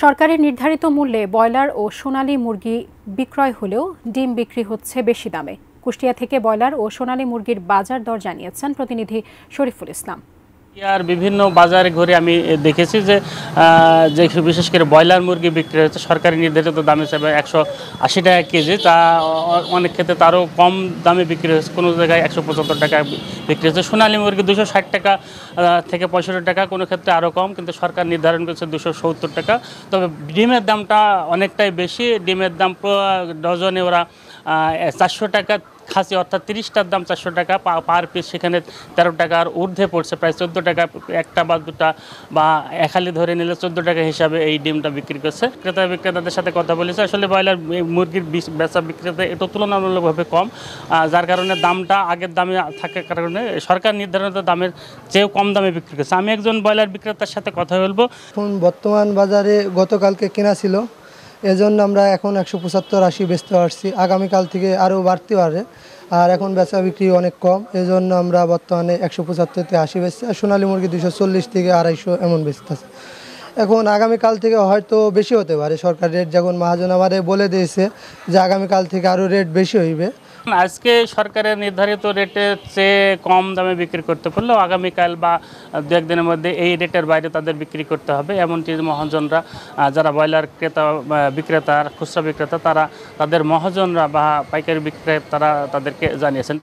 সরকারের নির্ধারিত মূল্যে ব্রয়লার ও সোনালী মুরগি বিক্রয় হলেও ডিম বিক্রি হচ্ছে বেশি দামে। কুষ্টিয়া থেকে ব্রয়লার ও সোনালী মুরগির বাজার দর জানিয়েছেন প্রতিনিধি শরীফুল ইসলাম। আর বিভিন্ন বাজারে ঘুরে আমি দেখেছি যে বিশেষ করে ব্রয়লার মুরগি বিক্রি হচ্ছে সরকারি নির্ধারিত দাম হিসেবে 180 টাকা কেজি, তা অনেক ক্ষেত্রে তারও কম দামে বিক্রি হচ্ছে, কোনো জায়গায় 175 টাকা বিক্রি হচ্ছে। সোনালী মুরগি 260 টাকা থেকে 65 টাকা, কোনো ক্ষেত্রে আরও কম, কিন্তু সরকার নির্ধারণ করেছে 270 টাকা। তবে ডিমের দামটা অনেকটাই বেশি। ডিমের দাম ডজনে ওরা 400 টাকা খাসি, অর্থাৎ 30টার দাম 400 টাকা পার পিস, সেখানে 13 টাকার ঊর্ধ্বে পড়ছে, প্রায় 14 টাকা একটা বা দুটা বা একালি ধরে নিলে 14 টাকা হিসাবে এই ডিমটা বিক্রি করছে। ক্রেতা বিক্রেতাদের সাথে কথা বলেছে, আসলে ব্রয়লার মুরগির বেচা বিক্রেতা এটা তুলনামূলকভাবে কম, যার কারণে দামটা আগের দামে থাকার কারণে সরকার নির্ধারিত দামের চেয়েও কম দামে বিক্রি করছে। আমি একজন ব্রয়লার বিক্রেতার সাথে কথা বলবো। এখন বর্তমান বাজারে গতকালকে কেনা ছিল, এজন্য আমরা এখন 175-80 বেচতে পারছি। আগামীকাল থেকে আরও বাড়তে পারে, আর এখন বেচা বিক্রি অনেক কম, এজন্য আমরা বর্তমানে 175-80 বেচছি। আর সোনালী মুরগি 240 থেকে 250 এমন বেচতেছে। এখন আগামীকাল থেকে হয়তো বেশি হতে পারে, সরকার রেট যখন মহাজন আমাদের বলে দিয়েছে যে আগামীকাল থেকে আরও রেট বেশি হইবে। আজকে সরকারের নির্ধারিত রেটের চেয়ে কম দামে বিক্রি করতে পারলেও আগামীকাল বা দু একদিনের মধ্যে এই রেটের বাইরে তাদের বিক্রি করতে হবে, এমনটি মহাজনরা, যারা ব্রয়লার বিক্রেতা খুচরা বিক্রেতা, তারা তাদের মহাজনরা বা পাইকারি বিক্রেতারা তাদেরকে জানিয়েছেন।